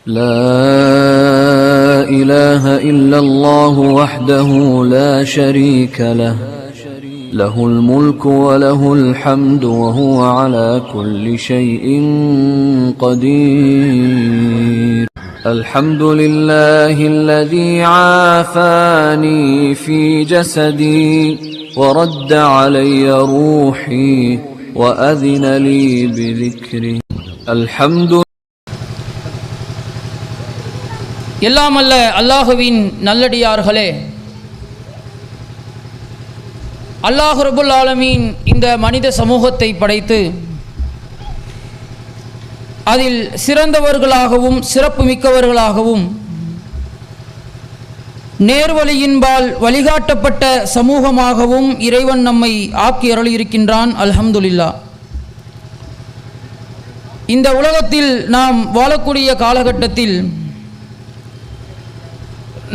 لا إله إلا الله وحده لا شريك له له الملك وله الحمد وهو على كل شيء قدير الحمد لله الذي عافاني في جسدي ورد علي روحي وأذن لي بذكره الحمد. எல்லாம் அல்ல அல்லாஹுவின் நல்லடியார்களே, அல்லாஹ் ரப்புல் ஆலமீன் இந்த மனித சமூகத்தை படைத்து அதில் சிறந்தவர்களாகவும் சிறப்பு மிக்கவர்களாகவும் நேர்வழியின்பால் வழிகாட்டப்பட்ட சமூகமாகவும் இறைவன் நம்மை ஆக்கி அருளியிருக்கின்றான். அல்ஹம்துலில்லாஹ். இந்த உலகத்தில் நாம் வாழக்கூடிய காலகட்டத்தில்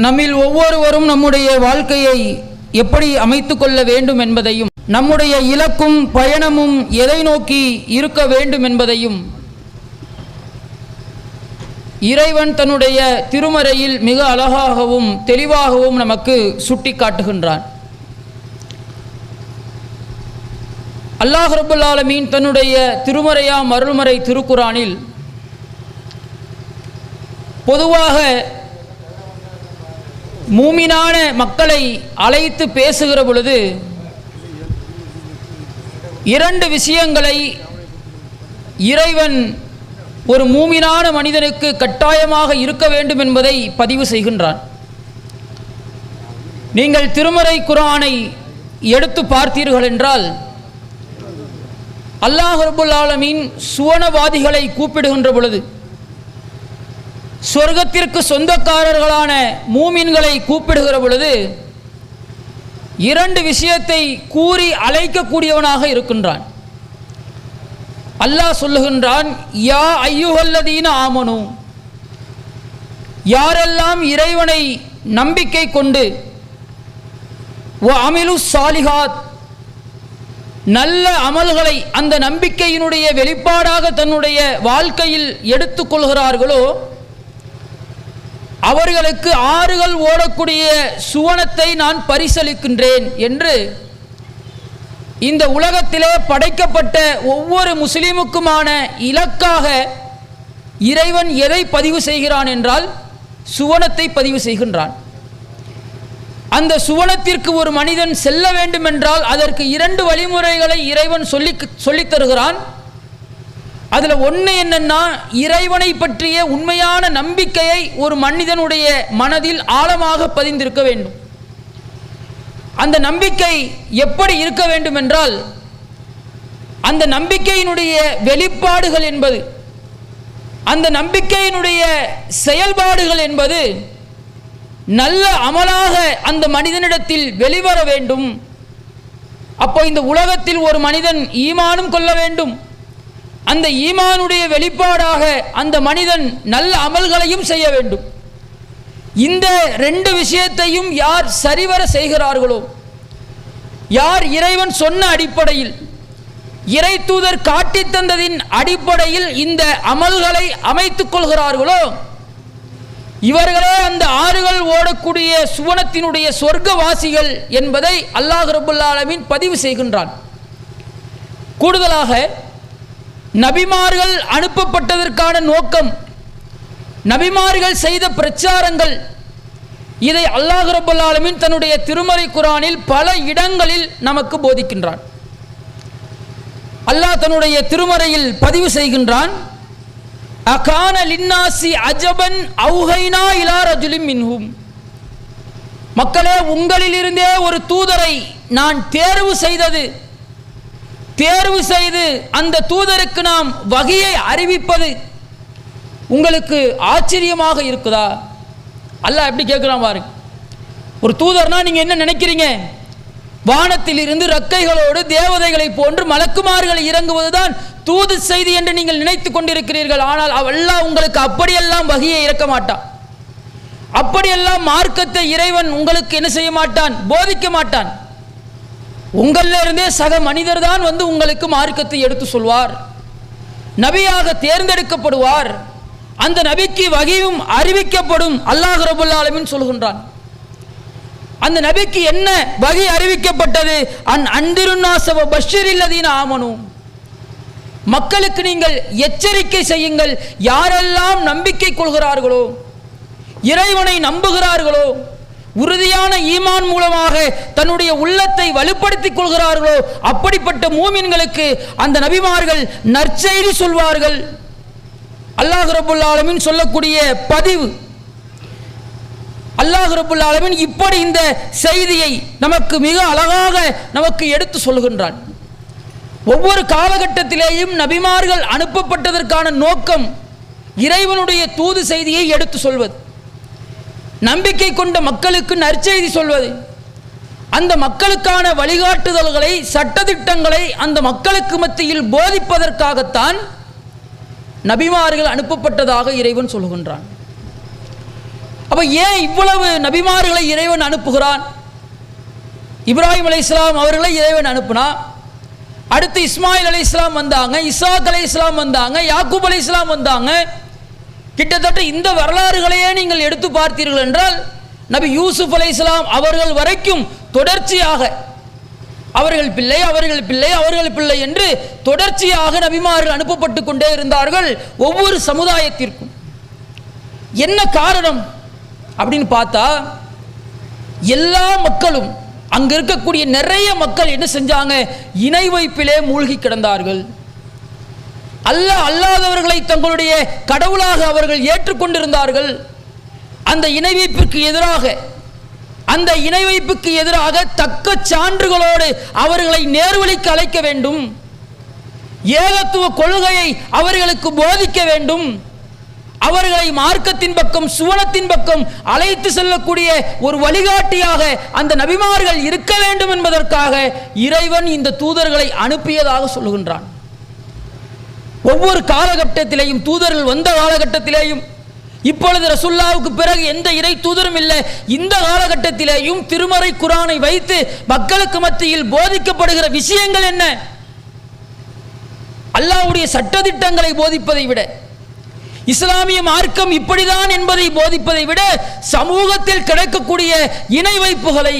நம்மில் ஒவ்வொருவரும் நம்முடைய வாழ்க்கையை எப்படி அமைத்து கொள்ள வேண்டும் என்பதையும், நம்முடைய இலக்கும் பயணமும் எதை நோக்கி இருக்க வேண்டும் என்பதையும் இறைவன் தன்னுடைய திருமறையில் மிக அழகாகவும் தெளிவாகவும் நமக்கு சுட்டி காட்டுகின்றான். அல்லாஹ் ரப்புல் ஆலமீன் தன்னுடைய திருமறையாம் அருள்மறை திருக்குரானில் பொதுவாக மூமினான மக்களை அழைத்து பேசுகிற பொழுது இரண்டு விஷயங்களை இறைவன் ஒரு மூமினான மனிதனுக்கு கட்டாயமாக இருக்க வேண்டும் என்பதை பதிவு செய்கின்றான். நீங்கள் திருமறை குர்ஆனை எடுத்து பார்த்தீர்கள் என்றால் அல்லாஹ் ரப்புல் ஆலமீன் சுவனவாதிகளை கூப்பிடுகின்ற பொழுது, சொர்க்கத்திற்கு சொந்தக்காரர்களான மூமின்களை கூப்பிடுகிற பொழுது இரண்டு விஷயத்தை கூறி அழைக்கக்கூடியவனாக இருக்கின்றான். அல்லாஹ் சொல்லுகின்றான், யா ஐயுஹல்லதீன ஆமனு, யாரெல்லாம் இறைவனை நம்பிக்கை கொண்டு வ அமிலு சாலிஹாத், நல்ல அமல்களை அந்த நம்பிக்கையினுடைய வெளிப்பாடாக தன்னுடைய வாழ்க்கையில் எடுத்துக்கொள்கிறார்களோ அவர்களுக்கு ஆறுகள் ஓடக்கூடிய சுவனத்தை நான் பரிசளிக்கின்றேன் என்று இந்த உலகத்திலே படைக்கப்பட்ட ஒவ்வொரு முஸ்லிமுக்குமான இலக்காக இறைவன் எதை பதிவு செய்கிறான் என்றால் சுவனத்தை பதிவு செய்கின்றான். அந்த சுவனத்திற்கு ஒரு மனிதன் செல்ல வேண்டும் என்றால் அதற்கு இரண்டு வழிமுறைகளை இறைவன் சொல்லித் தருகிறான். அதில் ஒன்று என்னன்னா, இறைவனை பற்றிய உண்மையான நம்பிக்கையை ஒரு மனிதனுடைய மனதில் ஆழமாக பதிந்திருக்க வேண்டும். அந்த நம்பிக்கை எப்படி இருக்க வேண்டும் என்றால், அந்த நம்பிக்கையினுடைய வெளிப்பாடுகள் என்பது, அந்த நம்பிக்கையினுடைய செயல்பாடுகள் என்பது நல்ல அமலாக அந்த மனிதனிடத்தில் வெளிவர வேண்டும். அப்போ இந்த உலகத்தில் ஒரு மனிதன் ஈமானும் கொள்ள வேண்டும், அந்த ஈமானுடைய வெளிப்பாடாக அந்த மனிதன் நல்ல அமல்களையும் செய்ய வேண்டும். இந்த ரெண்டு விஷயத்தையும் யார் சரிவர செய்கிறார்களோ, யார் இறைவன் சொன்ன அடிப்படையில், இறை தூதர் காட்டி தந்ததின் அடிப்படையில் இந்த அமல்களை அமைத்துக் கொள்கிறார்களோ இவர்களே அந்த ஆறுகள் ஓடக்கூடிய சுவனத்தினுடைய சொர்க்கவாசிகள் என்பதை அல்லாஹ் ரப்புல் ஆலமீன் பதிவு செய்கின்றான். கூடுதலாக நபிமார்கள் அனுப்பப்பட்டதற்கான நோக்கம், நபிமார்கள் செய்த பிரச்சாரங்கள், இதை அல்லாஹ் ரப்புல் ஆலமீன் தன்னுடைய திருமறை குர்ஆனில் பல இடங்களில் நமக்கு போதிக்கின்றான். அல்லாஹ் தன்னுடைய திருமறையில் பதிவு செய்கின்றான், அகான லின்னாசி அஜபன் அவுஹைனா இலா ரஜுலின் மின்ஹும், மக்களே உங்களிலிருந்தே ஒரு தூதரை நான் தேர்வு செய்து அந்த தூதருக்கு நாம் வகையை அறிவிப்பது உங்களுக்கு ஆச்சரியமாக இருக்குதா? அல்லாஹ் எப்படி கேட்குறான் பாருங்க. ஒரு தூதர்னா நீங்க என்ன நினைக்கிறீங்க? வானத்தில் இருந்து ரக்கைகளோடு தேவதைகளை போன்று மலக்குமார்கள் இறங்குவதுதான் தூது செய்தி என்று நீங்கள் நினைத்து கொண்டிருக்கிறீர்கள். ஆனால் அல்லாஹ் உங்களுக்கு அப்படியெல்லாம் வகையை இறக்க மாட்டான். அப்படியெல்லாம் மார்க்கத்தை இறைவன் உங்களுக்கு என்ன செய்ய மாட்டான்? போதிக்க மாட்டான். உங்களிலிருந்தே சக மனிதர் தான் உங்களுக்கு மார்க்கத்தை எடுத்து சொல்வார், நபியாக தேர்ந்தெடுக்கப்படுவார். அந்த நபிக்கு வஹீயும் அறிவிக்கப்படும். அல்லாஹ் ரப்பல் ஆலமீன் சொல்கின்றான். அந்த நபிக்கு என்ன வஹி அறிவிக்கப்பட்டது? அன்திருன்னாஸ வ பஷ்ஷிரில் லதீன ஆமனு, மக்களுக்கு நீங்கள் எச்சரிக்கை செய்யுங்கள், யாரெல்லாம் நம்பிக்கை கொள்கிறார்களோ, இறைவனை நம்புகிறார்களோ, உறுதியான ஈமான் மூலமாக தன்னுடைய உள்ளத்தை வலுப்படுத்திக் கொள்கிறார்களோ, அப்படிப்பட்ட மூமின்களுக்கு அந்த நபிமார்கள் நற்செய்தி சொல்வார்கள். அல்லாஹ் ரப்பல் ஆலமீன் சொல்லக்கூடிய பதிவு. அல்லாஹ் ரப்பல் ஆலமீன் இப்படி இந்த செய்தியை நமக்கு மிக அழகாக நமக்கு எடுத்து சொல்கின்றான். ஒவ்வொரு காலகட்டத்திலேயும் நபிமார்கள் அனுப்பப்பட்டதற்கான நோக்கம் இறைவனுடைய தூது செய்தியை எடுத்து சொல்வது, நம்பிக்கை கொண்ட மக்களுக்கு நற்செய்தி சொல்வது, அந்த மக்களுக்கான வழிகாட்டுதல்களை சட்டதிட்டங்களை அந்த மக்களுக்கு மத்தியில் போதிப்பதற்காகத்தான் நபிமார்கள் அனுப்பப்பட்டதாக இறைவன் சொல்கின்றான். அப்ப ஏன் இவ்வளவு நபிமார்களை இறைவன் அனுப்புகிறான்? இப்ராஹிம் அலைஹிஸ்ஸலாம் அவர்களை இறைவன் அனுப்புனா, அடுத்து இஸ்மாயில் அலைஹிஸ்ஸலாம் வந்தாங்க, இசாக் அலைஹிஸ்ஸலாம் வந்தாங்க, யாக்கூப் அலைஹிஸ்ஸலாம் வந்தாங்க. கிட்டத்தட்ட இந்த வரலாறுகளையே நீங்கள் எடுத்து பார்த்தீர்கள் என்றால் நபி யூசுப் அலைஹிஸ்ஸலாம் அவர்கள் வரைக்கும் தொடர்ச்சியாக அவர்கள் பிள்ளை அவர்கள் பிள்ளை அவர்கள் பிள்ளை என்று தொடர்ச்சியாக நபிமார்கள் அனுப்பப்பட்டு கொண்டே இருந்தார்கள் ஒவ்வொரு சமுதாயத்திற்கும். என்ன காரணம் அப்படின்னு பார்த்தா, எல்லா மக்களும் அங்க இருக்கக்கூடிய நிறைய மக்கள் என்ன செஞ்சாங்க? இணை வைப்பிலே மூழ்கி கிடந்தார்கள். அல்லாஹ் அல்லாதவர்களை தங்களுடைய கடவுளாக அவர்கள் ஏற்றுக்கொண்டிருந்தார்கள். அந்த இணை வைப்புக்கு எதிராக அந்த இணை வைப்புக்கு எதிராக தக்க சான்றுகளோடு அவர்களை நேர்வழிக்கு அழைக்க வேண்டும், ஏகத்துவ கொள்கையை அவர்களுக்கு போதிக்க வேண்டும், அவர்களை மார்க்கத்தின் பக்கம் சுவனத்தின் பக்கம் அழைத்து செல்லக்கூடிய ஒரு வழிகாட்டியாக அந்த நபிமார்கள் இருக்க வேண்டும் என்பதற்காக இறைவன் இந்த தூதர்களை அனுப்பியதாக சொல்லுகின்றான். ஒவ்வொரு காலகட்டத்திலேயும் தூதர்கள் வந்த காலகட்டத்திலேயும், இப்பொழுது ரசூலுல்லாஹ்வுக்கு பிறகு எந்த இறை தூதரும் இல்லை, இந்த காலகட்டத்திலேயும் திருமறை குர்ஆனை வைத்து மக்களுக்கு மத்தியில் போதிக்கப்படுகிற விஷயங்கள் என்ன? அல்லாஹ்வுடைய சட்டதிட்டங்களை போதிப்பதை விட, இஸ்லாமிய மார்க்கம் இப்படிதான் என்பதை போதிப்பதை விட, சமூகத்தில் கிடைக்கக்கூடிய இணை வைப்புகளை,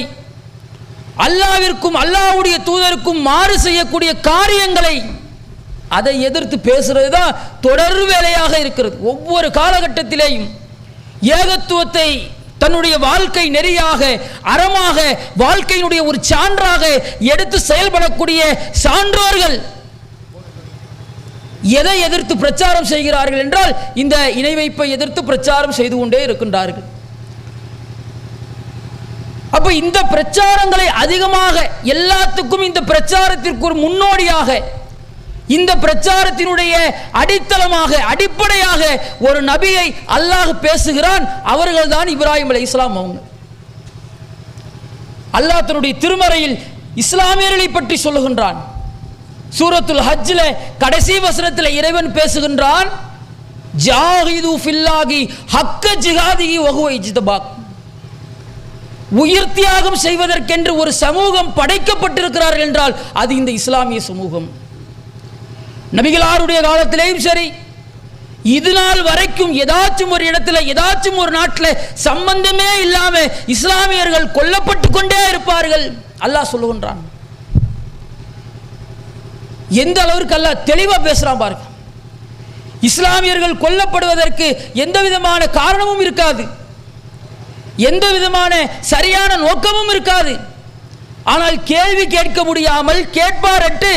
அல்லாஹ்விற்கும் அல்லாஹ்வுடைய தூதருக்கும் மாறு செய்யக்கூடிய காரியங்களை அதை எதிர்த்து பேசுறது தான் தொடர் வேலையாக இருக்கிறது. ஒவ்வொரு காலகட்டத்திலேயும் ஏகத்துவத்தை தன்னுடைய வாழ்க்கை நெறியாக அறமாக வாழ்க்கையினுடைய ஒரு சான்றாக எடுத்து செயல்படக்கூடிய சான்றோர்கள் எதை எதிர்த்து பிரச்சாரம் செய்கிறார்கள் என்றால், இந்த இணை வைப்பை எதிர்த்து பிரச்சாரம் செய்து கொண்டே இருக்கின்றார்கள். அப்ப இந்த பிரச்சாரங்களை அதிகமாக எல்லாத்துக்கும் இந்த பிரச்சாரத்திற்கு ஒரு முன்னோடியாக, இந்த பிரச்சாரத்தினுடைய அடித்தளமாக அடிப்படையாக ஒரு நபியை அல்லாஹ் பேசுகிறான். அவர்கள் தான் இப்ராஹிம் அலைஹிஸ்ஸலாம். அவங்க அல்லாஹ் தன்னுடைய திருமறையில் இஸ்லாமியர்களை பற்றி சொல்லுகின்றான். சூரத்துல் ஹஜ்ல கடைசி வசனத்தில் இறைவன் பேசுகின்றான், ஜாஹிது ஃபில்லாஹி ஹக்க ஜிஹாதிஹி வஹுவ இஜ்தபாக். உயிர் தியாகம் செய்வதற்கென்று ஒரு சமூகம் படைக்கப்பட்டிருக்கிறார்கள் என்றால் அது இந்த இஸ்லாமிய சமூகம். நபிகளாருடைய காலத்திலேயும் சரி, இது நாள் வரைக்கும் ஏதாச்சும் ஒரு இடத்துல ஏதாச்சும் ஒரு நாட்டில் சம்பந்தமே இல்லாம இஸ்லாமியர்கள் கொல்லப்பட்டு கொண்டே இருப்பார்கள். அல்லாஹ் சொல்லுகின்றான். எந்த அளவிற்கு அல்லாஹ் தெளிவா பேசுறான் பாருங்க. இஸ்லாமியர்கள் கொல்லப்படுவதற்கு எந்த விதமான காரணமும் இருக்காது, எந்த விதமான சரியான நோக்கமும் இருக்காது. ஆனால் கேள்வி கேட்க முடியாமல் கேட்பாரட்டு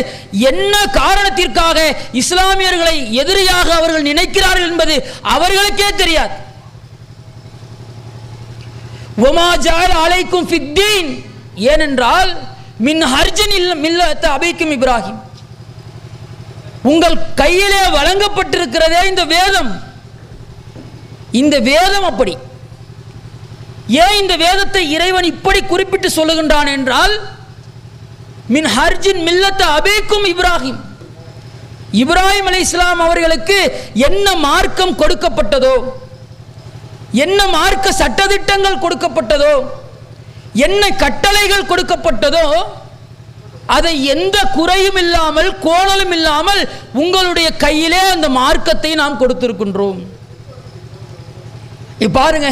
என்ன காரணத்திற்காக இஸ்லாமியர்களை எதிரியாக அவர்கள் நினைக்கிறார்கள் என்பது அவர்களுக்கே தெரியாது. வமா ஜஅல அலைக்கும் ஃபித்தீன், ஏனென்றால் மின் ஹர்ஜின் மில்லத்த அபீக்கும் இப்ராஹிம், உங்கள் கையிலே வழங்கப்பட்டிருக்கிறதே இந்த வேதம். இந்த வேதம் அப்படி. ஏன் இந்த வேதத்தை இறைவன் இப்படி குறிப்பிட்டு சொல்லுகின்றான் என்றால், மின் ஹர்ஜின் மில்லத்த அபீக்கும் இப்ராஹிம், இப்ராஹிம் அலைஹிஸ்ஸலாம் அவர்களுக்கு என்ன மார்க்கம் கொடுக்கப்பட்டதோ, என்ன மார்க்க சட்டதிட்டங்கள் கொடுக்கப்பட்டதோ, என்ன கட்டளைகள் கொடுக்கப்பட்டதோ, அதை எந்த குறையும் இல்லாமல் கோணலும் இல்லாமல் உங்களுடைய கையிலே அந்த மார்க்கத்தை நாம் கொடுத்திருக்கின்றோம். பாருங்க,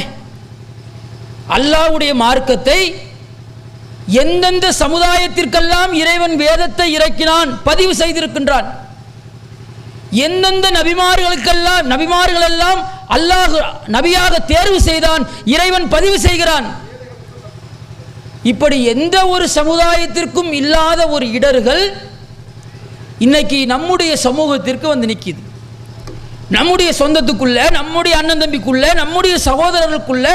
அல்லாஹ்வுடைய மார்க்கத்தை எந்தெந்த சமுதாயத்திற்கெல்லாம் இறைவன் வேதத்தை இறக்கினான் பதிவு செய்திருக்கின்றான். எந்தெந்த நபிமார்களெல்லாம் அல்லாஹ் நபியாக தேர்வு செய்தான் இறைவன் பதிவு செய்கிறான். இப்படி எந்த ஒரு சமுதாயத்திற்கும் இல்லாத ஒரு இடர்கள் இன்னைக்கு நம்முடைய சமூகத்திற்கு வந்து நிற்கிது. நம்முடைய சொந்தத்துக்குள்ள, நம்முடைய அண்ணன் தம்பிக்குள்ள, நம்முடைய சகோதரர்களுக்குள்ள,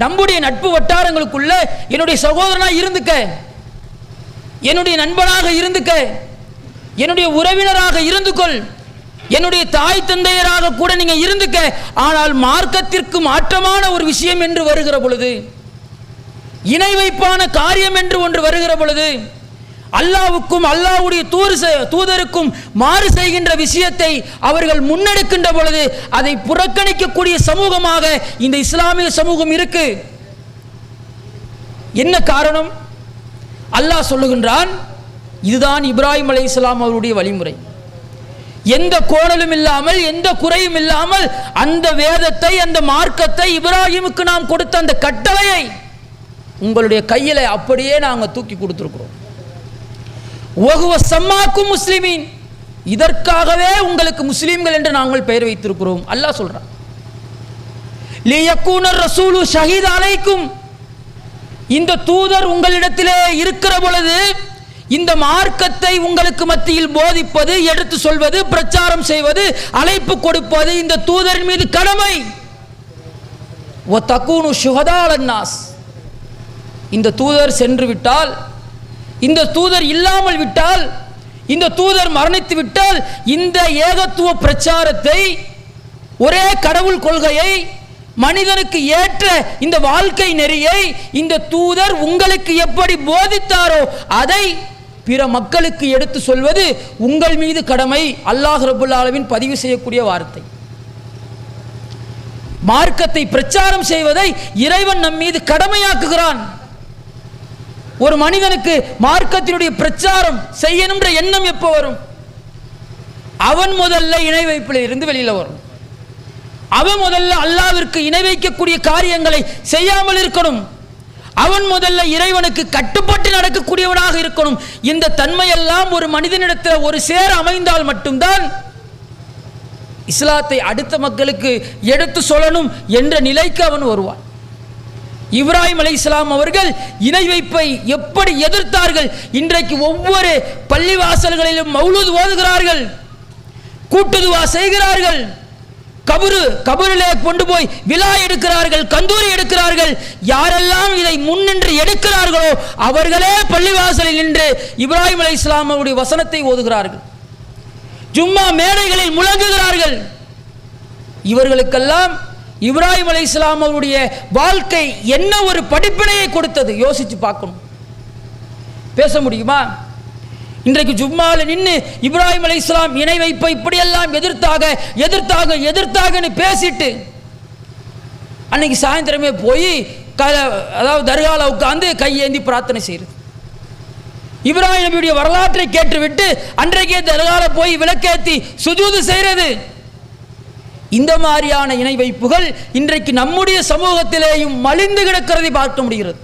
நம்முடைய நட்பு வட்டாரங்களுக்குள்ள என்னுடைய சகோதரனாக இருந்துக்க, என்னுடைய நண்பனாக இருந்துக்க, என்னுடைய உறவினராக இருந்துக்கொள், என்னுடைய தாய் தந்தையராக கூட நீங்க இருந்துக்க. ஆனால் மார்க்கத்திற்கு மாற்றமான ஒரு விஷயம் என்று வருகிற பொழுது, இணை வைப்பான காரியம் என்று ஒன்று வருகிற பொழுது, அல்லாஹ்வுக்கும் அல்லாஹ்வுடைய தூதருக்கும் மாறு செய்கின்ற விஷயத்தை அவர்கள் முன்னெடுக்கின்ற பொழுது அதை புறக்கணிக்கக்கூடிய சமூகமாக இந்த இஸ்லாமிய சமூகம் இருக்கு. என்ன காரணம்? அல்லாஹ் சொல்லுகின்றான், இதுதான் இப்ராஹிம் அலைஹிஸ்ஸலாம் அவருடைய வழிமுறை. எந்த கோணலும் இல்லாமல், எந்த குறையும் இல்லாமல் அந்த வேதத்தை, அந்த மார்க்கத்தை, இப்ராஹிமுக்கு நாம் கொடுத்த அந்த கட்டளையை உங்களுடைய கையில அப்படியே நாங்கள் தூக்கி கொடுத்திருக்கிறோம். வஹுவ சம்மாக்கும் முஸ்லிமீன், இதற்காகவே உங்களுக்கு முஸ்லிம்கள் என்று நாங்கள் பெயர் வைத்திருக்கிறோம். அல்லாஹ் சொல்றான், லியக்கூன ரசூலு ஷஹீத் அலைக்கும், இந்த தூதர் உங்களிடத்திலே இருக்கிற பொழுது இந்த மார்க்கத்தை உங்களுக்கு மத்தியில் போதிப்பது, எடுத்து சொல்வது, பிரச்சாரம் செய்வது, அழைப்பு கொடுப்பது இந்த தூதரின் மீது கடமை. வ தகூனு ஷுஹதா அலன்னாஸ், இந்த தூதர் சென்று விட்டால், இந்த தூதர் இல்லாமல் விட்டால், இந்த தூதர் மரணித்து விட்டால், இந்த ஏகத்துவ பிரச்சாரத்தை, ஒரே கடவுள் கொள்கையை, மனிதனுக்கு ஏற்ற இந்த வாழ்க்கை நெறியை இந்த தூதர் உங்களுக்கு எப்படி போதித்தாரோ அதை பிற மக்களுக்கு எடுத்து சொல்வது உங்கள் மீது கடமை. அல்லாஹ் ரப்புல் ஆலமீன் பதிவு செய்யக்கூடிய வார்த்தை. மார்க்கத்தை பிரச்சாரம் செய்வதை இறைவன் நம் மீது கடமையாக்குகிறான். ஒரு மனிதனுக்கு மார்க்கத்தினுடைய பிரச்சாரம் செய்யணும்ன்ற எண்ணம் எப்போ வரும்? அவன் முதல்ல இணை வைப்பில் இருந்து வெளியில வரும். அவன் முதல்ல அல்லாஹ்விற்கு இணை வைக்கக்கூடிய காரியங்களை செய்யாமல் இருக்கணும். அவன் முதல்ல இறைவனுக்கு கட்டுப்பட்டு நடக்கக்கூடியவனாக இருக்கணும். இந்த தன்மையெல்லாம் ஒரு மனிதனிடத்தில் ஒரு சேர அமைந்தால் மட்டும்தான் இஸ்லாத்தை அடுத்த மக்களுக்கு எடுத்து சொல்லணும் என்ற நிலைக்கு அவன் வருவான். இப்ராஹிம் அலைஹிஸ்ஸலாம் அவர்கள் இணை வைப்பை எப்படி எதிர்த்தார்கள்? இன்றைக்கு ஒவ்வொரு பள்ளிவாசல்களிலும் மௌலூத் ஓதுகிறார்கள், கூட்டுதுவா செய்கிறார்கள், கபரிலே கொண்டு போய் விழா எடுக்கிறார்கள், கந்தூரி எடுக்கிறார்கள். யாரெல்லாம் இதை முன்னின்று எடுக்கிறார்களோ அவர்களே பள்ளிவாசலில் நின்று இப்ராஹிம் அலைஹிஸ்ஸலாம் அவருடைய வசனத்தை ஓதுகிறார்கள், ஜும்மா மேடைகளில் முழங்குகிறார்கள். இவர்களுக்கெல்லாம் இப்ராஹிம் அலைஹிஸ்ஸலாம் அவருடைய வாழ்க்கை என்ன ஒரு படிப்பினையை கொடுத்தது? யோசிச்சு பார்க்கணும். பேச முடியுமா? இன்றைக்கு ஜும்மாவில் நின்று இப்ராஹிம் அலைஹிஸ்ஸலாம் இணை வைப்பை இப்படியெல்லாம் எதிர்த்தாகன்னு பேசிட்டு அன்னைக்கு சாயந்தரமே போய் அதாவது தர்கால உட்கார்ந்து கையேந்தி பிரார்த்தனை செய்யுது. இப்ராஹிம் நபியுடைய வரலாற்றை கேட்டுவிட்டு அன்றைக்கே தர்கால போய் விளக்கேற்றி சுஜூது செய்கிறது. இந்த மாதிரியான இணை வைப்புகள் இன்றைக்கு நம்முடைய சமூகத்திலேயும் மலிந்து கிடக்கிறதை பார்க்க முடிகிறது.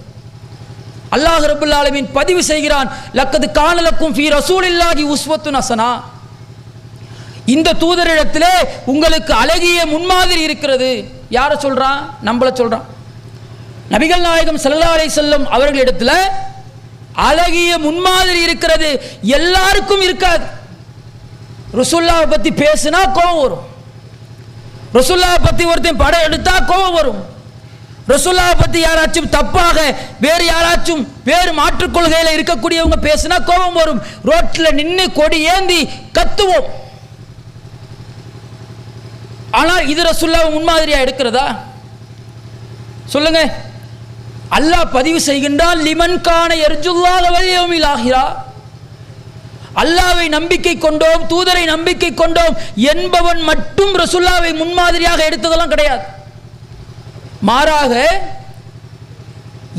அல்லாஹ் ரப்புல் ஆலமீன் பதிவு செய்கிறான், லக்கது கான லக்கும் ஃபீ ரசூலில்லாஹி உஸ்வத்துன் ஹஸனா, இந்த தூதரிடத்திலே உங்களுக்கு அழகிய முன்மாதிரி இருக்கிறது. யாரை சொல்றான்? நம்மள சொல்றான். நபிகள் நாயகம் ஸல்லல்லாஹு அலைஹி வஸல்லம் அவர்களிடத்தில் அழகிய முன்மாதிரி இருக்கிறது. எல்லாருக்கும் இருக்காது. ரசூலுல்லாஹ் பத்தி பேசினா கோபம் வரும், ரசூலுல்லாஹ் பத்தி ஒருத்தன் படம் எடுத்தா கோபம் வரும், ரசூலுல்லாஹ் பத்தி யாராச்சும் தப்பாக வேறு யாராச்சும் வேறு மாற்றுக் கொள்கையில் இருக்கக்கூடியவங்க பேசினா கோபம் வரும். ரோட்டில் நின்று கொடி ஏந்தி கத்துவோம். ஆனால் இது ரசூலுல்லாஹ் முன்மாதிரியா எடுக்கிறதா? சொல்லுங்க. அல்லாஹ் பதிவு செய்கின்றான், லிமன் கான யர்ஜுல்லாஹ வல் யௌமில் ஆஹிரா, அல்லாஹ்வை நம்பிக்கை கொண்டோம், தூதரை நம்பிக்கை கொண்டோம் என்பவன் மட்டும் ரசூலுல்லாஹ்வை முன்மாதிரியாக எடுத்ததெல்லாம் கிடையாது. மாறாக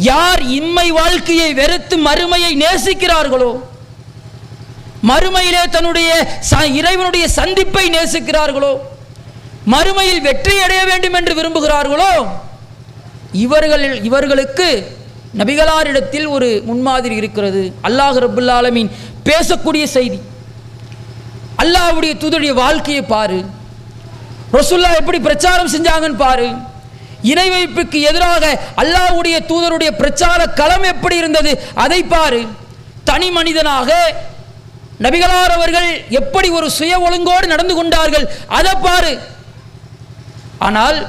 யார் இம்மை வாழ்க்கையை வெறுத்து மறுமையை நேசிக்கிறார்களோ, மறுமையிலே தன்னுடைய இறைவனுடைய சந்திப்பை நேசிக்கிறார்களோ, மறுமையில் வெற்றி அடைய வேண்டும் என்று விரும்புகிறார்களோ, இவர்களுக்கு நபிகளாரிடத்தில் ஒரு முன்மாதிரி இருக்கிறது. அல்லாஹ் ரப்புல் ஆலமீன் பேசக்கூடிய செய்தி. அல்லாஹ்வுடைய தூதருடைய வாழ்க்கையை பாரு, ரசூலுல்லாஹ் எப்படி பிரச்சாரம் செஞ்சாங்கன்னு பாரு. இணை வைப்புக்கு எதிராக அல்லாஹ்வுடைய தூதருடைய பிரச்சார களம் எப்படி இருந்தது அதை பாரு. தனி மனிதனாக நபிகளார் அவர்கள் எப்படி ஒரு சுய ஒழுங்கோடு நடந்து கொண்டார்கள் அதை பாரு. ஆனால்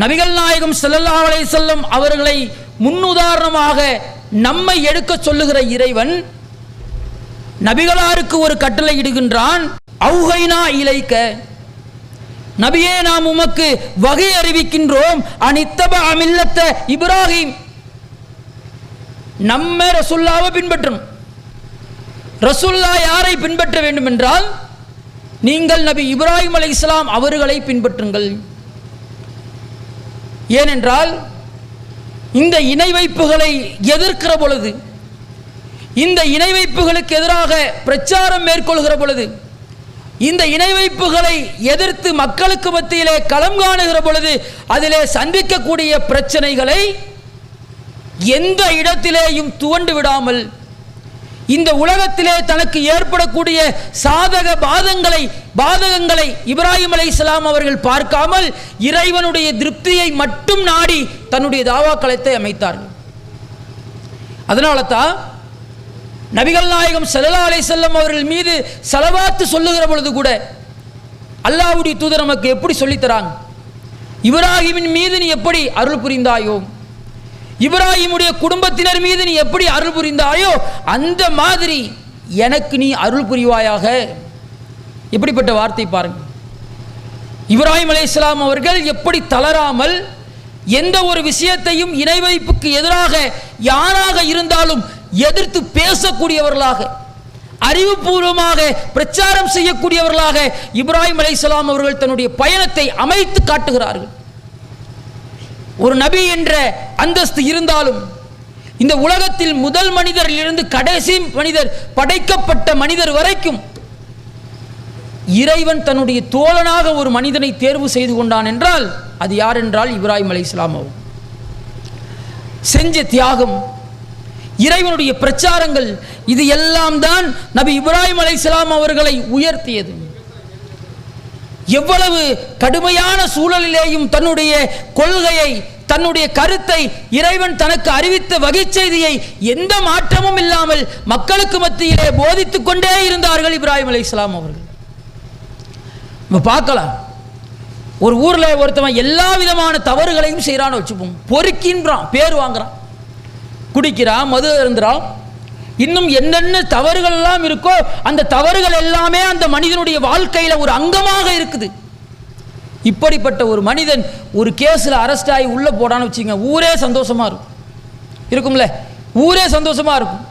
நபிகள் நாயகம் ஸல்லல்லாஹு அலைஹி வஸல்லம் அவர்களை முன்னுதாரணமாக நம்மை எடுக்க சொல்லுகிற இறைவன் நபிகளாருக்கு ஒரு கட்டளை இடுகின்றான். அவுஹைனா இலைக்க, நபியே நாம் உமக்கு வகை அறிவிக்கின்றோம். அனித்தபா மில்லத்த இப்ராஹிம், நம்ம ரசூலுல்லாவை பின்பற்றணும். ரசூலுல்லாஹ் யாரை பின்பற்ற வேண்டும் என்றால் நீங்கள் நபி இப்ராஹிம் அலைஹிஸ்ஸலாம் அவர்களை பின்பற்றுங்கள். ஏனென்றால் இந்த இணை வைப்புகளை எதிர்க்கிற பொழுது, இந்த இணை வைப்புகளுக்கு எதிராக பிரச்சாரம் மேற்கொள்கிற பொழுது, இந்த இணை வைப்புகளை எதிர்த்து மக்களுக்கு மத்தியிலே களம் காணுகிற பொழுது அதிலே சந்திக்கக்கூடிய பிரச்சனைகளை எந்த இடத்திலேயும் துவண்டு விடாமல், இந்த உலகத்திலே தனக்கு ஏற்படக்கூடிய சாதக பாதகங்களை இப்ராஹிம் அலைஹிஸ்ஸலாம் அவர்கள் பார்க்காமல் இறைவனுடைய திருப்தியை மட்டும் நாடி தன்னுடைய தாவா களத்தை அமைத்தார்கள். அதனால தான் நபிகள் நாயகம் ஸல்லல்லாஹு அலைஹி வஸல்லம் அவர்கள் மீது ஸலவாத்து சொல்லுகிற பொழுது கூட அல்லாஹ்வுடைய தூதர் நமக்கு எப்படி சொல்லித்தராங்க, இப்ராஹிமின் மீது நீ எப்படி அருள் புரிந்தாயோ, இப்ராஹிமுடைய குடும்பத்தினர் மீது நீ எப்படி அருள் புரிந்தாயோ அந்த மாதிரி எனக்கு நீ அருள் புரிவாயாக. எப்படிப்பட்ட வார்த்தை பாருங்க. இப்ராஹிம் அலைஹிஸ்ஸலாம் அவர்கள் எப்படி தளராமல் எந்த ஒரு விஷயத்தையும் இணை வைப்புக்கு எதிராக யாராக இருந்தாலும் எதிர்த்து பேசக்கூடியவர்களாக, அறிவுபூர்வமாக பிரச்சாரம் செய்யக்கூடியவர்களாக இப்ராஹிம் அலைஹிஸ்ஸலாம் அவர்கள் தன்னுடைய பயணத்தை அமைத்து காட்டுகிறார்கள். ஒரு நபி என்ற அந்தஸ்து இருந்தாலும் இந்த உலகத்தில் முதல் மனிதரில் இருந்து கடைசி மனிதர், படைக்கப்பட்ட மனிதர் வரைக்கும் இறைவன் தன்னுடைய தோழனாக ஒரு மனிதனை தேர்வு செய்து கொண்டான் என்றால் அது யார் என்றால் இப்ராஹிம் அலைஹிஸ்ஸலாம் அவர் செஞ்ச தியாகம், இறைவனுடைய பிரச்சாரங்கள், இது எல்லாம் தான் நபி இப்ராஹிம் அலைஹிஸ்ஸலாம் அவர்களை உயர்த்தியது. எவ்வளவு கடுமையான சூழலிலேயும் தன்னுடைய கொள்கையை, தன்னுடைய கருத்தை, இறைவன் தனக்கு அறிவித்த வகை செய்தியை எந்த மாற்றமும் இல்லாமல் மக்களுக்கு மத்தியிலே போதித்துக் கொண்டே இருந்தார்கள் இப்ராஹிம் அலைஹிஸ்ஸலாம் அவர்கள். நம்ம பார்க்கலாம், ஒரு ஊர்ல ஒருத்தவன் எல்லா விதமான தவறுகளையும் செய்யறான்னு வச்சுப்போம். பொறுக்கின்றான், பேர் வாங்குறான், குடிக்கிறான், மது அருந்துறான், இன்னும் என்னென்ன தவறுகள் எல்லாம் இருக்கோ அந்த தவறுகள் எல்லாமே அந்த மனிதனுடைய வாழ்க்கையில ஒரு அங்கமாக இருக்குது. இப்படிப்பட்ட ஒரு மனிதன் ஒரு கேஸ்ல அரெஸ்ட் ஆகி உள்ள போடான்னு வச்சுங்க, ஊரே சந்தோஷமா இருக்கும்ல, ஊரே சந்தோஷமா இருக்கும்.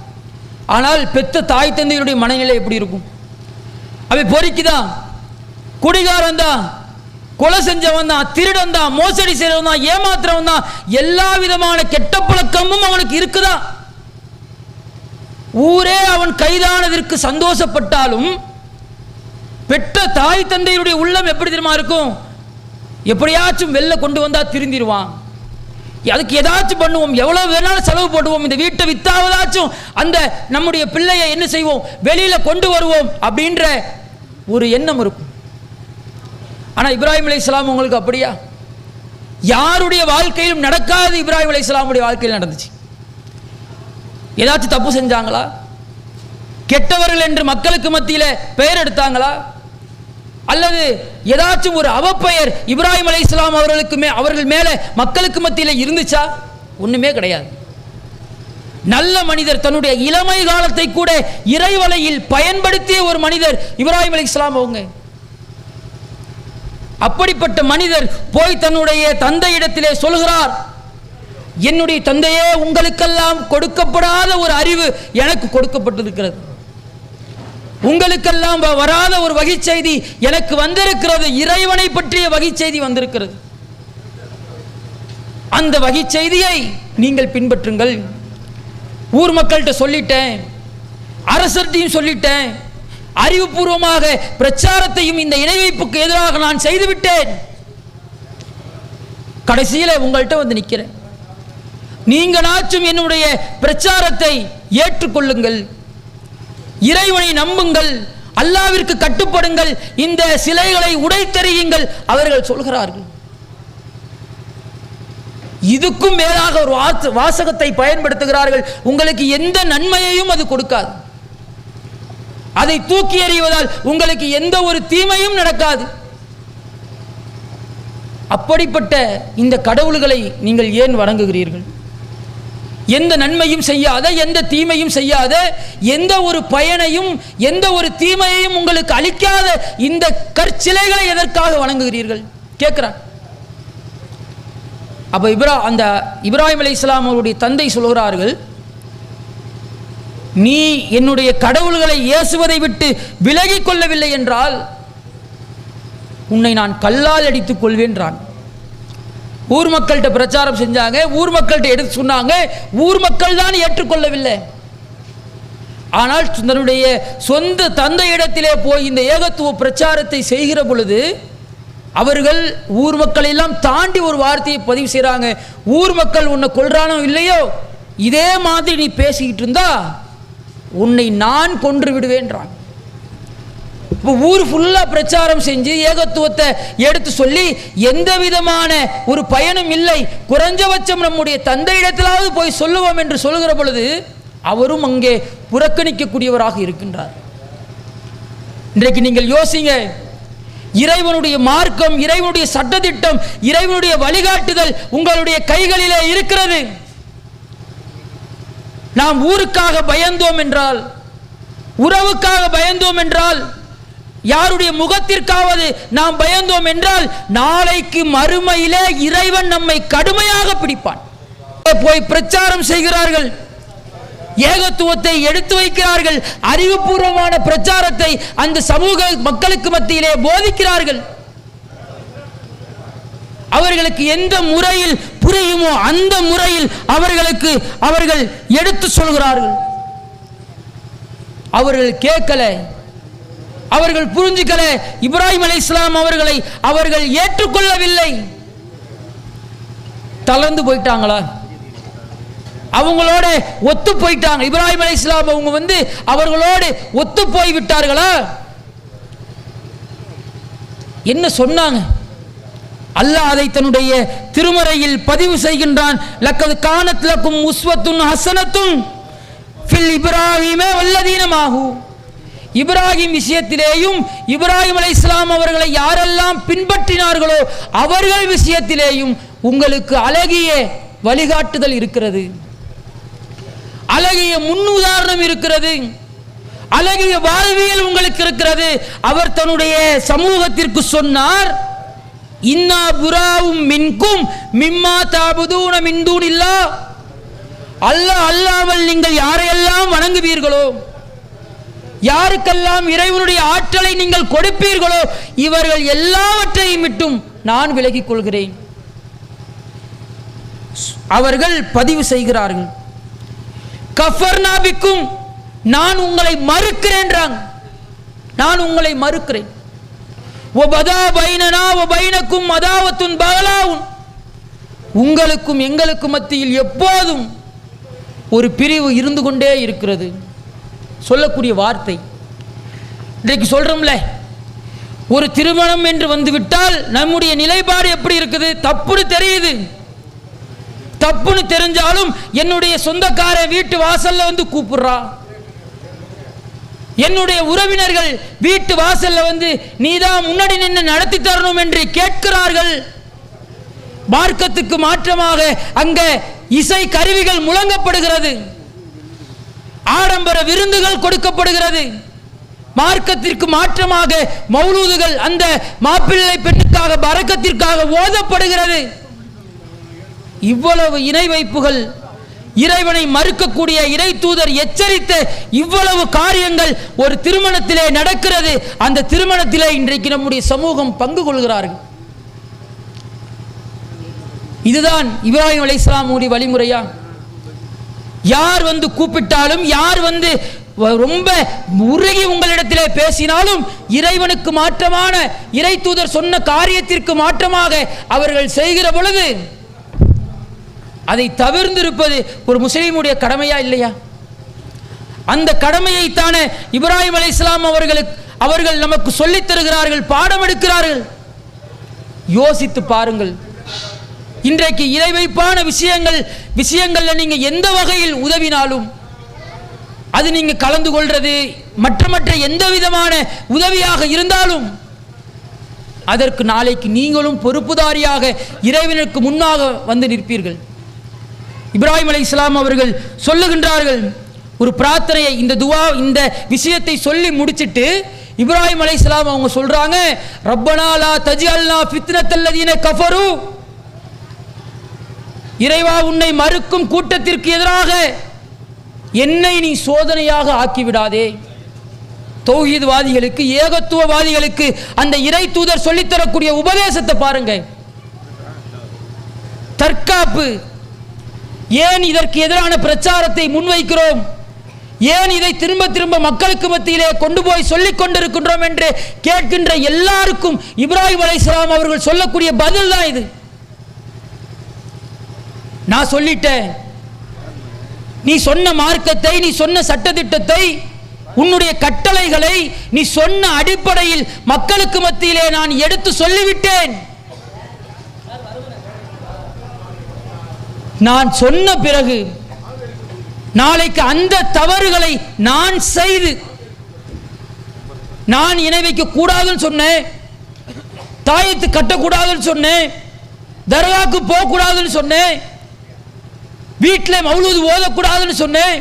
ஆனால் பெத்த தாய் தந்தையுடைய மனநிலை எப்படி இருக்கும்? அவன் பொறுக்கிதான், குடிகாரன் தான், கொலை செஞ்சவன் தான், திருடன் தான், மோசடி செய்யறவன் தான், ஏமாத்துறவன் தான், எல்லா விதமான கெட்ட பழக்கமும் அவனுக்கு இருக்குதான். ஊரே அவன் கைதானதற்கு சந்தோஷப்பட்டாலும் பெற்ற தாய் தந்தையுடைய உள்ளம் எப்படி தெரியுமா இருக்கும்? எப்படியாச்சும் வெளில கொண்டு வந்தா திருந்திடுவான், அதுக்கு ஏதாச்சும் பண்ணுவோம், எவ்வளவு வேணாலும் செலவு போடுவோம், இந்த வீட்டை வித்தாவதாச்சும் அந்த நம்முடைய பிள்ளையை என்ன செய்வோம், வெளியில கொண்டு வருவோம் அப்படின்ற ஒரு எண்ணம் இருக்கும். ஆனா இப்ராஹிம் அலைஹிஸ்ஸலாம் உங்களுக்கு அப்படியா? யாருடைய வாழ்க்கையிலும் நடக்காது, இப்ராஹிம் அலைஹிஸ்ஸலாமுடைய வாழ்க்கையில் நடந்துச்சு. ஏதாச்சும் தப்பு செஞ்சாங்களா? கெட்டவர்கள் என்று மக்களுக்கு மத்தியில பெயர் எடுத்தாங்களா? அல்லது ஏதாச்சும் ஒரு அவப்பெயர் இப்ராஹிம் அலைஹிஸ்ஸலாம் அவர்கள் மேல மக்களுக்கு மத்தியில இருந்துச்சா? ஒண்ணுமே கிடையாது. நல்ல மனிதர், தன்னுடைய இளமை காலத்தை கூட இறைவலையில் பயன்படுத்திய ஒரு மனிதர் இப்ராஹிம் அலைஹிஸ்ஸலாம் அவங்க. அப்படிப்பட்ட மனிதர் போய் தன்னுடைய தந்தையிடத்திலே சொல்கிறார், என்னுடைய தந்தையே, உங்களுக்கெல்லாம் கொடுக்கப்படாத ஒரு அறிவு எனக்கு கொடுக்கப்பட்டிருக்கிறது, உங்களுக்கெல்லாம் வராத ஒரு வகை செய்தி எனக்கு வந்திருக்கிறது, இறைவனை பற்றிய வகை செய்தி வந்திருக்கிறது. அந்த வகை செய்தியை நீங்கள் பின்பற்றுங்கள். ஊர் மக்கள்கிட்ட சொல்லிட்டேன், அரசர்கிட்டையும் சொல்லிட்டேன், அறிவுபூர்வமாக பிரச்சாரத்தையும் இந்த இணை வைப்புக்கு எதிராக நான் செய்துவிட்டேன். கடைசியில் உங்கள்கிட்ட வந்து நிற்கிறேன், நீங்களாச்சும் என்னுடைய பிரச்சாரத்தை ஏற்றுக்கொள்ளுங்கள், இறைவனை நம்புங்கள், அல்லாவிற்கு கட்டுப்படுங்கள், இந்த சிலைகளை உடைத்தெறியுங்கள் அவர்கள் சொல்கிறார்கள். இதுக்கும் மேலாக ஒரு வாசகத்தை பயன்படுத்துகிறார்கள், உங்களுக்கு எந்த நன்மையையும் அது கொடுக்காது, அதை தூக்கி எறிவதால் உங்களுக்கு எந்த ஒரு தீமையும் நடக்காது. அப்படிப்பட்ட இந்த கடவுள்களை நீங்கள் ஏன் வணங்குகிறீர்கள்? எந்த நன்மையும் செய்யாத, எந்த தீமையும் செய்யாத, எந்த ஒரு பயனையும் எந்த ஒரு தீமையையும் உங்களுக்கு அளிக்காத இந்த கற்சிலைகளை எதற்காக வணங்குகிறீர்கள் கேட்கிறார். அப்ப அந்த இப்ராஹிம் அலைஹிஸ்ஸலாம் அவருடைய தந்தை சொல்கிறார்கள், நீ என்னுடைய கடவுள்களை ஏசுவதை விட்டு விலகிக் கொள்ளவில்லை என்றால் உன்னை நான் கல்லால் அடித்துக் கொள்வேன்றான். ஊர் மக்கள்கிட்ட பிரச்சாரம் செஞ்சாங்க, ஊர் மக்கள்கிட்ட எடுத்து சொன்னாங்க, ஊர் மக்கள் தான் ஏற்றுக்கொள்ளவில்லை. ஆனால் தன்னுடைய சொந்த தந்தையிடத்திலே போய் இந்த ஏகத்துவ பிரச்சாரத்தை செய்கிற பொழுது அவர்கள் ஊர் மக்கள் எல்லாம் தாண்டி ஒரு வார்த்தையை பதிவு செய்கிறாங்க, ஊர் மக்கள் உன்னை கொல்றானோ இல்லையோ, இதே மாதிரி நீ பேசிக்கிட்டு இருந்தா உன்னை நான் கொன்று விடுவேன்றான். இப்போ ஊர் ஃபுல்லாக பிரச்சாரம் செஞ்சு ஏகத்துவத்தை எடுத்து சொல்லி எந்த விதமான ஒரு பயனும் இல்லை, குறைஞ்சபட்சம் நம்முடைய தந்தையிடத்திலாவது போய் சொல்லுவோம் என்று சொல்லுகிற பொழுது அவரும் அங்கே புறக்கணிக்கக்கூடியவராக இருக்கின்றார். இன்றைக்கு நீங்கள் யோசிங்க, இறைவனுடைய மார்க்கம், இறைவனுடைய சட்டத்திட்டம், இறைவனுடைய வழிகாட்டுதல் உங்களுடைய கைகளிலே இருக்கிறது. நாம் ஊருக்காக பயந்தோம் என்றால், உறவுக்காக பயந்தோம் என்றால், யாருடைய முகத்திற்காவது நாம் பயந்தோம் என்றால் நாளைக்கு மறுமையிலே இறைவன் நம்மை கடுமையாக பிடிப்பான். போய் பிரச்சாரம் செய்கிறார்கள், ஏகத்துவத்தை எடுத்து வைக்கிறார்கள், அறிவுபூர்வமான பிரச்சாரத்தை அந்த சமூக மக்களுக்கு மத்தியிலே போதிக்கிறார்கள். அவர்களுக்கு எந்த முறையில் புரியுமோ அந்த முறையில் அவர்கள் எடுத்து சொல்கிறார்கள். அவர்கள் கேட்கல, அவர்கள் புரிஞ்சுக்கல, இப்ராஹிம் அலைஹிஸ்ஸலாம் அவர்கள் ஏற்றுக்கொள்ளவில்லை. தளர்ந்து போயிட்டாங்களா? அவங்களோட ஒத்து போயிட்டாங்க. இப்ராஹிம் அலைஹிஸ்ஸலாம் அவங்க அவர்களோடு ஒத்து போய் விட்டார்களா? என்ன சொன்னாங்க? அல்லாஹ் அதை தன்னுடைய திருமறையில் பதிவு செய்கின்றான். லக்கத் கானத் லக்கும் உஸ்வத்துன் ஹஸனத்துன் ஃபில் இப்ராஹீம வல்லதீன மாஹு. இப்ராஹிம் விஷயத்திலேயும் இப்ராஹிம் அலைஹிஸ்ஸலாம் அவர்களை யாரெல்லாம் பின்பற்றினார்களோ அவர்கள் விஷயத்திலேயும் உங்களுக்கு அழகிய வழிகாட்டுதல் இருக்கிறது, அழகிய முன்னுதாரணம் இருக்கிறது, அழகிய வாழ்வியல் உங்களுக்கு இருக்கிறது. அவர் தன்னுடைய சமூகத்திற்கு சொன்னார், இன்னா புராவும் மின்கும் மிம்மா தாபுதூன மின் தூனில்லாஹ். அல்லாஹ் அல்லாமல் நீங்கள் யாரையெல்லாம் வணங்குவீர்களோ, யாருக்கெல்லாம் இறைவனுடைய ஆற்றலை நீங்கள் கொடுப்பீர்களோ இவர்கள் எல்லாவற்றையும் விட்டும் நான் விலகிக் கொள்கிறேன். அவர்கள் பதிவு செய்கிறார்கள், கஃபர்னா பிக்கும், நான் உங்களை மறுக்கிறேன்றாங்க, நான் உங்களை மறுக்கிறேன். வபதா பைனனா வபைனக்கும் அதாவத்துன் பகலாவுன், உங்களுக்கும் எங்களுக்கு மத்தியில் எப்போதும் ஒரு பிரிவு இருந்து கொண்டே இருக்கிறது. சொல்லக்கூடிய வார்த்தை இன்றைக்கு சொல்றோம்ல, ஒரு திருமணம் என்று வந்துவிட்டால் நம்முடைய நிலைப்பாடு எப்படி இருக்குது? தப்புன்னு தெரியுது, தப்புன்னு தெரிஞ்சாலும் என்னுடைய சொந்தக்கார வீட்டு வாசல்ல கூப்பிடுறா, என்னுடைய உறவினர்கள் வீட்டு வாசல்ல நீதான் முன்னாடி நின்று நடத்தி தரணும் என்று கேட்கிறார்கள். மார்க்கத்துக்கு மாற்றமாக அங்க இசை கருவிகள் முழங்கப்படுகிறது, ஆடம்பர விருந்துகள் கொடுக்கப்படுகிறது. மார்க்கத்திற்கு மாற்றமாக மௌலூதுகள் அந்த மாப்பிள்ளை பெண்ணுக்காக பரக்கத்திற்காக ஓதப்படுகிறது. இவ்வளவு இணை வைப்புகள், இறைவனை மறுக்கக்கூடிய இறை தூதர் எச்சரித்த இவ்வளவு காரியங்கள் ஒரு திருமணத்திலே நடக்கிறது. அந்த திருமணத்திலே இன்றைக்கு நம்முடைய சமூகம் பங்கு கொள்கிறார்கள். இதுதான் இப்ராஹிம் அலைஹிஸ்ஸலாம் உடைய வழிமுறையா? யார் கூப்பிட்டாலும், யார் ரொம்ப உருகி உங்களிடத்திலே பேசினாலும் இறைவனுக்கு மாற்றமான இறை தூதர் சொன்ன காரியத்திற்கு மாற்றமாக அவர்கள் செய்கிற பொழுது அதை தவிர்ந்திருப்பது ஒரு முஸ்லிமுடைய கடமையா இல்லையா? அந்த கடமையைத்தானே இப்ராஹிம் அலைஹிஸ்ஸலாம் அவர்கள் நமக்கு சொல்லித் தருகிறார்கள், பாடம் எடுக்கிறார்கள். யோசித்து பாருங்கள். இன்றைக்கு இறை வைப்பான விஷயங்கள்ல நீங்க எந்த வகையில் உதவினாலும் அது நீங்க கலந்து கொள்றது மற்ற எந்த விதமான உதவியாக இருந்தாலும் அதற்கு நாளைக்கு நீங்களும் பொறுப்புதாரியாக இறைவனுக்கு முன்னாக வந்து நிற்பீர்கள். இப்ராஹிம் அலைஹிஸ்ஸலாம் அவர்கள் சொல்லுகின்றார்கள் ஒரு பிரார்த்தனையை, இந்த துவா இந்த விஷயத்தை சொல்லி முடிச்சிட்டு இப்ராஹிம் அலைஹிஸ்ஸலாம் அவங்க சொல்றாங்க, ரப்பனா லா தஜ்அல்னா ஃபித்னத்தல்லதீன கஃபரு, இறைவா உன்னை மறுக்கும் கூட்டத்திற்கு எதிராக என்னை நீ சோதனையாக ஆக்கிவிடாதே. தௌஹீத்வாதிகளுக்கு, ஏகத்துவவாதிகளுக்கு அந்த இறை தூதர் சொல்லித்தரக்கூடிய உபதேசத்தை பாருங்க. தற்காப்பு. ஏன் இதற்கு எதிரான பிரச்சாரத்தை முன்வைக்கிறோம், ஏன் இதை திரும்ப திரும்ப மக்களுக்கு மத்தியிலே கொண்டு போய் சொல்லிக் கொண்டிருக்கின்றோம் என்று கேட்கின்ற எல்லாருக்கும் இப்ராஹிம் அலைஹிஸ்ஸலாம் அவர்கள் சொல்லக்கூடிய பதில் தான் இது. நான் சொல்லிட்டேன், நீ சொன்ன மார்க்கத்தை, நீ சொன்ன சட்டதிட்டத்தை, உன்னுடைய கட்டளைகளை நீ சொன்ன அடிப்படையில் மக்களுக்கு மத்தியிலே நான் எடுத்து சொல்லிவிட்டேன். நான் சொன்ன பிறகு நாளைக்கு அந்த தவறுகளை நான் செய்து, நான் இணை வைக்க கூடாதுன்னு சொன்னேன், தாயத்து கட்டக்கூடாதுன்னு சொன்னேன், தர்காவுக்கு போக கூடாதுன்னு சொன்னேன், வீட்டில் மௌலூது ஓதக்கூடாதுன்னு சொன்னேன்,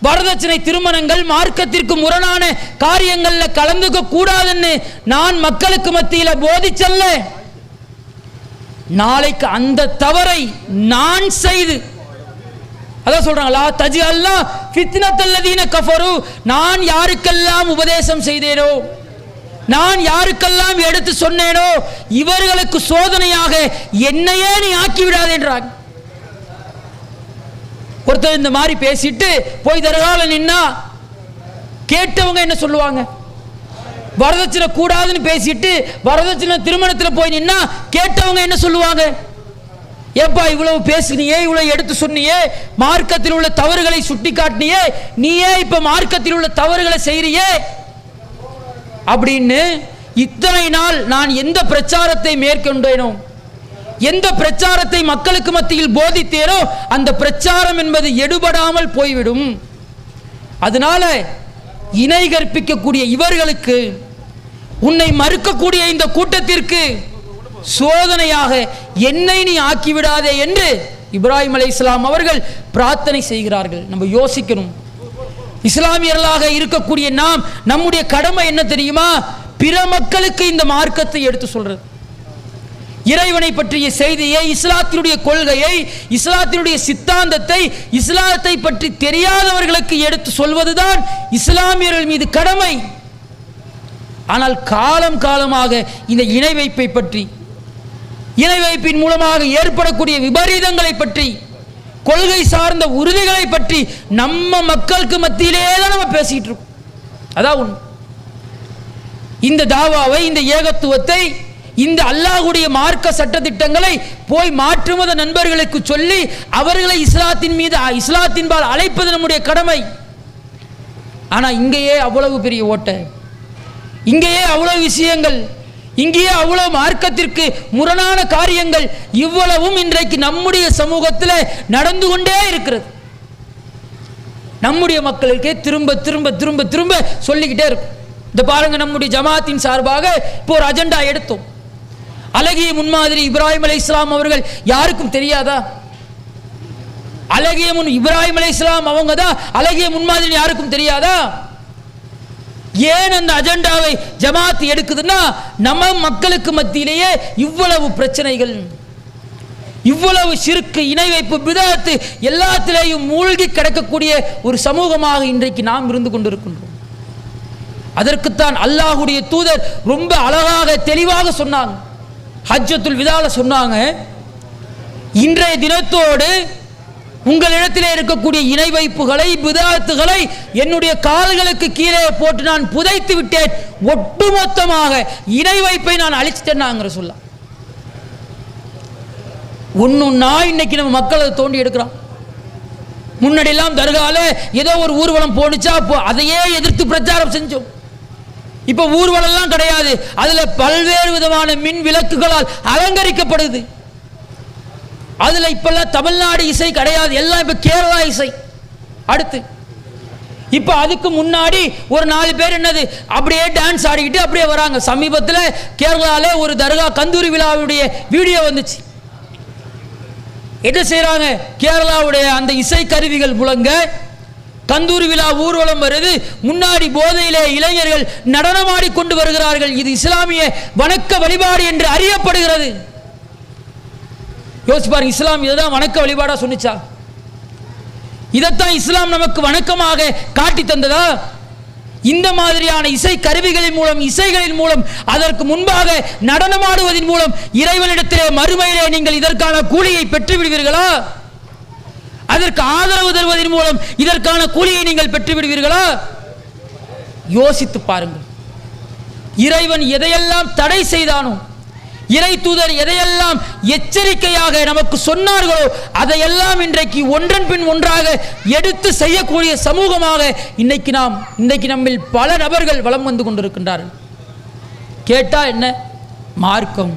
வரதட்சணை திருமணங்கள் மார்க்கத்திற்கு முரணான காரியங்கள்ல கலந்துக்க கூடாதுன்னு நான் மக்களுக்கு மத்தியில் போதிச்சல்ல. நாளைக்கு அந்த தவறை நான் செய்து, அதான் சொல்றாங்களா, தஜ்அல்னா ஃபித்னத்தல்லதீன கஃபரு, நான் யாருக்கெல்லாம் உபதேசம் செய்தேனோ, நான் யாருக்கெல்லாம் எடுத்து சொன்னேனோ இவர்களுக்கு சோதனையாக என்னையே நீ ஆக்கிவிடாது என்றாங்க. ஒருத்தர் இந்த மாதிரி பேசிட்டு போய் தர்கால நின்னா கேட்டவங்க என்ன சொல்லுவாங்க? வரதட்சணை கூடாதுன்னு பேசிட்டு வரதட்சணை திருமணத்தில் போய் நின்னா கேட்டவங்க என்ன சொல்லுவாங்க? ஏப்பா இவ்வளவு பேசுனியே, இவ்வளவு எடுத்து சொன்னியே, மார்க்கத்தில் உள்ள தவறுகளை சுட்டி காட்டினியே, நீயே இப்ப மார்க்கத்தில் உள்ள தவறுகளை செய்றியே அப்படின்னு இத்தனை நாள் நான் எந்த பிரச்சாரத்தை மேற்கொண்டேனோ, எந்த பிரச்சாரத்தை மக்களுக்கு மத்தியில் போதித்தேனோ அந்த பிரச்சாரம் என்பது எடுபடாமல் போய்விடும். அதனால இணை கற்பிக்கக்கூடிய இவர்களுக்கு, உன்னை மறுக்கக்கூடிய இந்த கூட்டத்திற்கு சோதனையாக என்னை நீ ஆக்கிவிடாதே என்று இப்ராஹிம் அலைஹிஸ்ஸலாம் அவர்கள் பிரார்த்தனை செய்கிறார்கள். நம்ம யோசிக்கணும். இஸ்லாமியர்களாக இருக்கக்கூடிய நாம், நம்முடைய கடமை என்ன தெரியுமா? பிற மக்களுக்கு இந்த மார்க்கத்தை எடுத்து சொல்றது, இறைவனை பற்றிய செய்தியை, இஸ்லாத்தினுடைய கொள்கையை, இஸ்லாத்தினுடைய சித்தாந்தத்தை, இஸ்லாத்தை பற்றி தெரியாதவர்களுக்கு எடுத்து சொல்வதுதான் இஸ்லாமியர்கள் மீது கடமை. ஆனால் காலம் காலமாக இந்த இணை வைப்பை பற்றி, இணை வைப்பின் மூலமாக ஏற்படக்கூடிய விபரீதங்களை பற்றி, கொள்கை சார்ந்த உறுதிகளை பற்றி நம்ம மக்களுக்கு மத்தியிலே தான் நம்ம பேசிட்டு இருக்கோம். அதான் உண்மை. இந்த தாவாவை, இந்த ஏகத்துவத்தை, இந்த அல்லாஹ்வுடைய மார்க்க சட்டதிட்டங்களை போய் மாற்றுமத நண்பர்களுக்கு சொல்லி அவர்களை இஸ்லாத்தின் மீது, இஸ்லாத்தின்பால் அழைப்பது நம்முடைய கடமை. ஆனா இங்கேயே அவ்வளவு பெரிய ஓட்டை, இங்கேயே அவ்வளவு விஷயங்கள், இங்கேயே அவ்வளவு மார்க்கத்திற்கு முரணான காரியங்கள், இவ்வளவும் இன்றைக்கு நம்முடைய சமூகத்தில் நடந்து கொண்டே இருக்கிறது. நம்முடைய மக்களுக்கே திரும்ப திரும்ப திரும்ப திரும்ப சொல்லிக்கிட்டே இருக்கும். இந்த பாருங்க, நம்முடைய ஜமாத்தின் சார்பாக இப்போ ஒரு அஜெண்டா எடுத்தோம். அழகிய முன்மாதிரி இப்ராஹிம் அலைஹிஸ்ஸலாம் அவர்கள் யாருக்கும் தெரியாதா? அழகிய இப்ராஹிம் அலைஹிஸ்ஸலாம் அவங்க தான் அழகிய முன்மாதிரி யாருக்கும் தெரியாதா? ஏன் அந்த அஜெண்டாவை ஜமாத் எடுக்குதுன்னா, நம்ம மக்களுக்கு மத்தியிலேயே இவ்வளவு பிரச்சனைகள், இவ்வளவு ஷிர்க், இணை வைப்பு, பிதஅத் எல்லாத்திலேயும் மூழ்கி கிடக்கக்கூடிய ஒரு சமூகமாக இன்றைக்கு நாம் இருந்து கொண்டிருக்கின்றோம். அதற்குத்தான் அல்லாஹ்வுடைய தூதர் ரொம்ப அழகாக தெளிவாக சொன்னாங்க. ஹஜ்ஜத்துல் விதால சொன்னாங்க, இன்றைய தினத்தோடு உங்களிடத்திலே இருக்கக்கூடிய இணை வைப்புகளை பிதாத்துகளை என்னுடைய கால்களுக்கு கீழே போட்டு நான் புதைத்து விட்டேன். ஒட்டுமொத்தமாக இணை வைப்பை நான் அழிச்சிட்டேன்னாங்கிற சொல்ல ஒன்னுன்னா இன்னைக்கு நம்ம மக்கள் அதை தோண்டி எடுக்கிறோம். முன்னாடி எல்லாம் தர்கால ஏதோ ஒரு ஊர்வலம் போனுச்சா அதையே எதிர்த்து பிரச்சாரம் செஞ்சோம். இப்ப ஊர்வலம் கிடையாது, அதுல பல்வேறு விதமான மின் விளக்குகளால் அலங்கரிக்கப்படுது. அதுல இப்பெல்லாம் தமிழ்நாடு இசை கிடையாது, எல்லாம் இப்ப கேரளா இசை. அடுத்து இப்ப அதுக்கு முன்னாடி ஒரு 4 பேர் என்னது அப்படியே டான்ஸ் ஆடிக்கிட்டு அப்படியே வராங்க. சமீபத்தில் கேரளால ஒரு தர்கா கந்தூரி விழாவுடைய வீடியோ வந்துச்சு. என்ன செய்யறாங்க? கேரளாவுடைய அந்த இசை கருவிகள் முழங்க கந்தூரி விழா ஊர்வலம் வருது. முன்னாடி போதையிலே இளைஞர்கள் நடனமாடி கொண்டு வருகிறார்கள். இது இஸ்லாமிய வணக்க வழிபாடு என்று அறியப்படுகிறது. யோசிச்சு பாருங்க, இஸ்லாம் இதுதான் வணக்க வழிபாடா சொன்னிச்சா? இதைத்தான் இஸ்லாம் நமக்கு வணக்கமாக காட்டி தந்ததா? இந்த மாதிரியான இசை கருவிகளின் மூலம், இசைகளின் மூலம், அதற்கு முன்பாக நடனமாடுவதன் மூலம் இறைவனிடத்திலே மறுமையிலே நீங்கள் இதற்கான கூலியை பெற்று விடுவீர்களா? அதற்கு ஆதரவு தருவதன் மூலம் இதற்கான கூலியை நீங்கள் பெற்று விடுவீர்களா? யோசித்து பாருங்கள். இறைவன் எதையெல்லாம் தடை செய்தானோ, இறை தூதர் எதையெல்லாம் எச்சரிக்கையாக நமக்கு சொன்னார்களோ அதையெல்லாம் இன்றைக்கு ஒன்றன் பின் ஒன்றாக எடுத்து செய்யக்கூடிய சமூகமாக இன்னைக்கு நம்மில் பல நபர்கள் வலம் வந்து கொண்டிருக்கின்றார்கள். கேட்டா என்ன? மார்க்கம்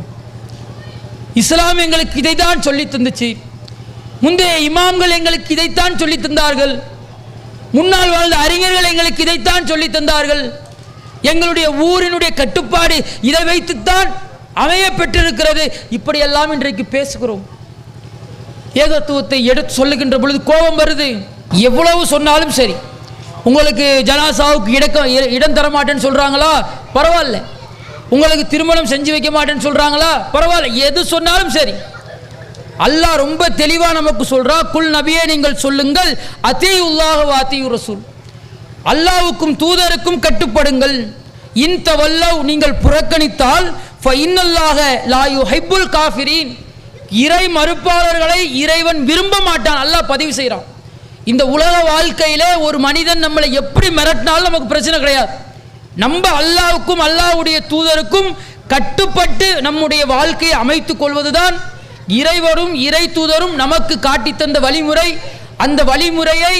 இஸ்லாம் எங்களுக்கு இதைத்தான் சொல்லி தந்துச்சு. முந்தைய இமாம்கள் எங்களுக்கு இதைத்தான் சொல்லி தந்தார்கள். முன்னால் வாழ்ந்த அறிஞர்கள் எங்களுக்கு இதைத்தான் சொல்லி தந்தார்கள். எங்களுடைய ஊரினுடைய கட்டுப்பாடு இதை வைத்துத்தான் அமைய பெற்றிருக்கிறது. இப்படியெல்லாம் இன்றைக்கு பேசுகிறோம். ஏகத்துவத்தை எடுத்து சொல்லுகின்ற பொழுது கோபம் வருது. எவ்வளவு சொன்னாலும் சரி, உங்களுக்கு ஜனாசாவுக்கு இடம் தர மாட்டேன்னு சொல்றாங்களா? பரவாயில்ல. உங்களுக்கு திருமணம் செஞ்சு வைக்க மாட்டேன்னு சொல்றாங்களா? பரவாயில்ல. எது சொன்னாலும் சரி, அல்லாஹ் ரொம்ப தெளிவா நமக்கு சொல்றா, குல் நபியே நீங்கள் சொல்லுங்கள், அத்தீயுல்லாஹ் வ அத்தீயுர் ரசூல், அல்லாஹ்வுக்கும் தூதருக்கும் கட்டுப்படுங்கள். இன் தவல்லவ் நீங்கள் புறக்கணித்தால் ஃபஇன்னல்லாஹ லா யுஹிப்புல் காஃபிரீன், இறை மறுப்பாளர்களை இறைவன் விரும்ப மாட்டான். அல்லாஹ் பதிவு செய்கிறான். இந்த உலக வாழ்க்கையிலே ஒரு மனிதன் நம்மளை எப்படி மிரட்டினாலும் நமக்கு பிரச்சனை கிடையாது. நம்ம அல்லாஹ்வுக்கும் அல்லாஹ்வுடைய தூதருக்கும் கட்டுப்பட்டு நம்முடைய வாழ்க்கையை அமைத்துக் கொள்வதுதான் இறைவரும் இறை தூதரும் நமக்கு காட்டி தந்த வழிமுறை. அந்த வழிமுறையை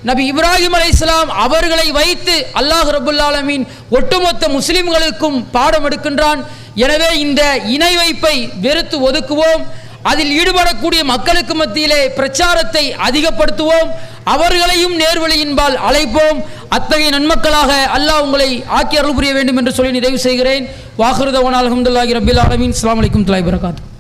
நபி இப்ராஹிம் அலைஹிஸ்ஸலாம் அவர்களை வைத்து அல்லாஹ் ரப்பல் ஆலமீன் ஒட்டுமொத்த முஸ்லிம்களுக்கும் பாடம் எடுக்கின்றான். எனவே இந்த இணை வைப்பை வெறுத்து ஒதுக்குவோம். அதில் ஈடுபடக்கூடிய மக்களுக்கு மத்தியிலே பிரச்சாரத்தை அதிகப்படுத்துவோம். அவர்களையும் நேர்வழியின்பால் அழைப்போம். அத்தகைய நன்மக்களாக அல்லாஹ் உங்களை ஆக்கி அருள் புரிய வேண்டும் என்று சொல்லி நிறைவு செய்கிறேன். வாஹிரு தவானா அல்ஹம்துலில்லாஹி ரப்பில் ஆலமீன். அஸ்ஸலாமு அலைக்கும் வரஹ்மத்துல்லாஹி வபரகாத்துஹு.